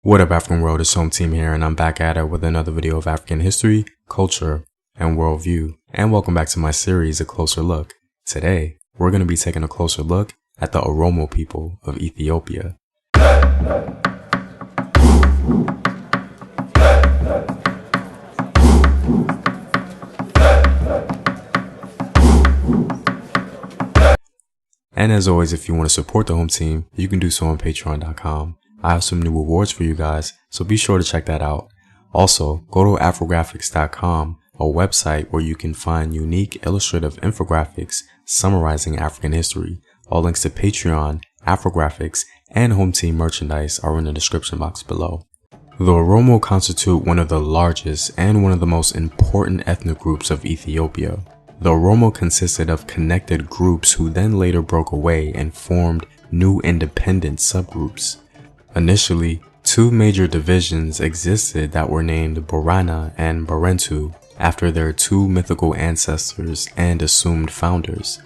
What up, African world? It's Home Team here, and I'm back at it with another video of African history, culture, and worldview. And welcome back to my series, A Closer Look. Today, we're going to be taking a closer look at the Oromo people of Ethiopia. And as always, if you want to support the Home Team, you can do so on patreon.com. I have some new rewards for you guys, so be sure to check that out. Also, go to afrographics.com, a website where you can find unique illustrative infographics summarizing African history. All links to Patreon, Afrographics, and Home Team merchandise are in the description box below. The Oromo constitute one of the largest and one of the most important ethnic groups of Ethiopia. The Oromo consisted of connected groups who then later broke away and formed new independent subgroups. Initially, two major divisions existed that were named Borana and Barentu after their two mythical ancestors and assumed founders.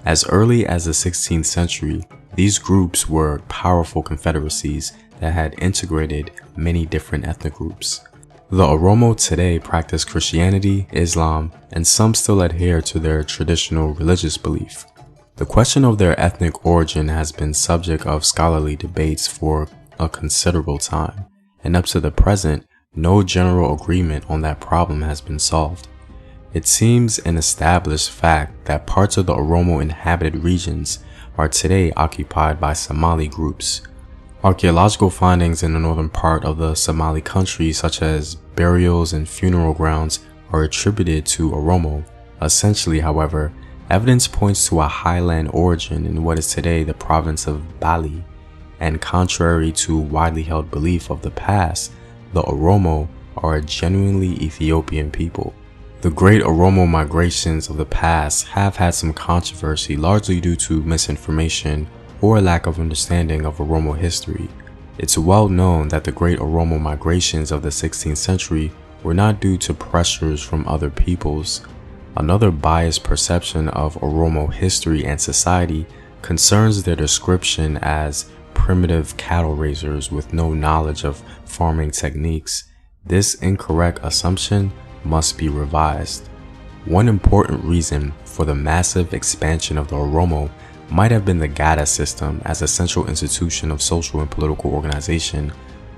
As early as the 16th century, these groups were powerful confederacies that had integrated many different ethnic groups. The Oromo today practice Christianity, Islam, and some still adhere to their traditional religious belief. The question of their ethnic origin has been subject of scholarly debates for a considerable time, and up to the present, no general agreement on that problem has been solved. It seems an established fact that parts of the Oromo inhabited regions are today occupied by Somali groups. Archaeological findings in the northern part of the Somali country, such as burials and funeral grounds, are attributed to Oromo. Essentially, however, evidence points to a highland origin in what is today the province of Bali. And contrary to widely held belief of the past, the Oromo are a genuinely Ethiopian people. The great Oromo migrations of the past have had some controversy, largely due to misinformation or a lack of understanding of Oromo history. It's well known that the great Oromo migrations of the 16th century were not due to pressures from other peoples. Another biased perception of Oromo history and society concerns their description as primitive cattle raisers with no knowledge of farming techniques. This incorrect assumption must be revised. One important reason for the massive expansion of the Oromo might have been the Gadaa system as a central institution of social and political organization,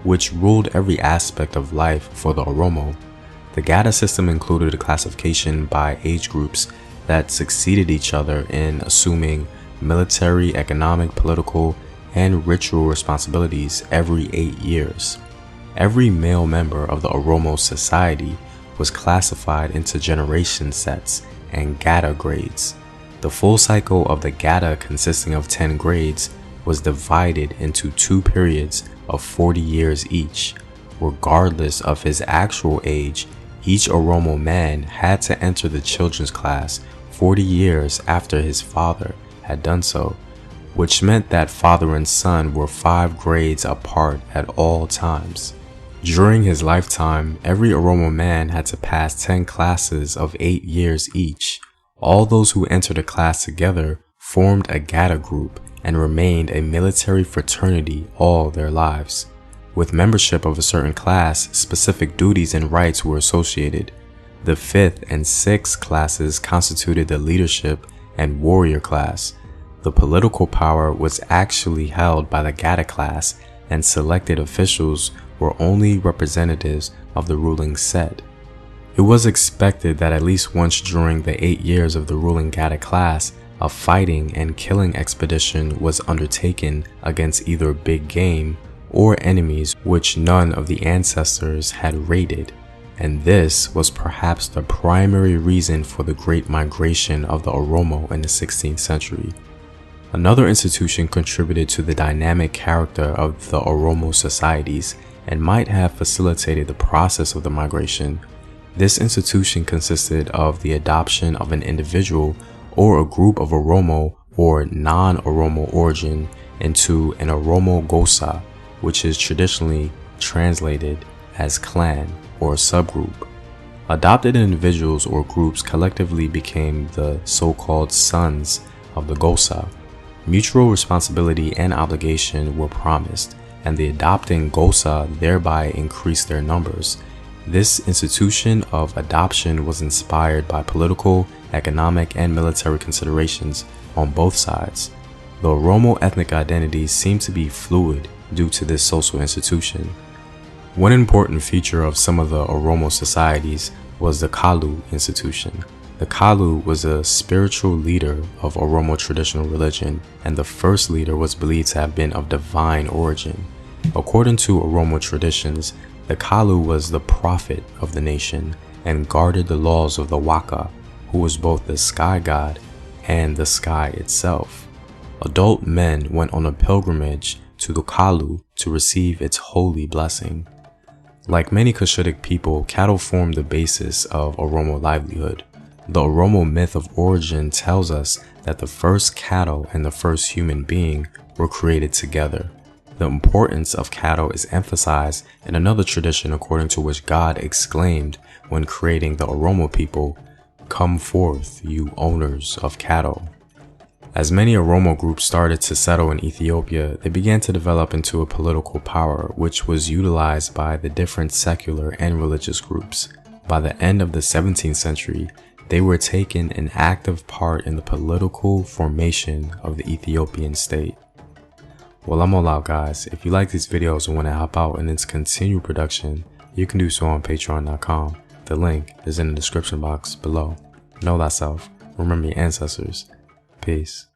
which ruled every aspect of life for the Oromo. The Gadaa system included a classification by age groups that succeeded each other in assuming military, economic, political, and ritual responsibilities every 8 years. Every male member of the Oromo society was classified into generation sets and Gadaa grades. The full cycle of the Gadaa, consisting of 10 grades, was divided into 2 periods of 40 years each. Regardless of his actual age, each Oromo man had to enter the children's class 40 years after his father had done so, which meant that father and son were 5 grades apart at all times. During his lifetime, every Oromo man had to pass 10 classes of 8 years each. All those who entered a class together formed a Gadaa group and remained a military fraternity all their lives. With membership of a certain class, specific duties and rights were associated. The 5th and 6th classes constituted the leadership and warrior class. The political power was actually held by the Gadaa class, and selected officials were only representatives of the ruling set. It was expected that at least once during the 8 years of the ruling Gadaa class, a fighting and killing expedition was undertaken against either big game or enemies which none of the ancestors had raided. And this was perhaps the primary reason for the great migration of the Oromo in the 16th century. Another institution contributed to the dynamic character of the Oromo societies and might have facilitated the process of the migration. This institution consisted of the adoption of an individual or a group of Oromo or non-Oromo origin into an Oromo Gosa, which is traditionally translated as clan or subgroup. Adopted individuals or groups collectively became the so-called sons of the Gosa. Mutual responsibility and obligation were promised, and the adopting Gosa thereby increased their numbers. This institution of adoption was inspired by political, economic, and military considerations on both sides. The Oromo ethnic identities seem to be fluid due to this social institution. One important feature of some of the Oromo societies was the Kalu institution. The Kalu was a spiritual leader of Oromo traditional religion, and the first leader was believed to have been of divine origin. According to Oromo traditions, the Kalu was the prophet of the nation and guarded the laws of the Waka, who was both the sky god and the sky itself. Adult men went on a pilgrimage to the Kalu to receive its holy blessing. Like many Cushitic people, cattle formed the basis of Oromo livelihood. The Oromo myth of origin tells us that the first cattle and the first human being were created together. The importance of cattle is emphasized in another tradition according to which God exclaimed when creating the Oromo people, "Come forth, you owners of cattle." As many Oromo groups started to settle in Ethiopia, they began to develop into a political power which was utilized by the different secular and religious groups. By the end of the 17th century, they were taking an active part in the political formation of the Ethiopian state. Well, I'm all out, guys. If you like these videos and want to help out in its continued production, you can do so on patreon.com. The link is in the description box below. Know thyself. Remember your ancestors. Peace.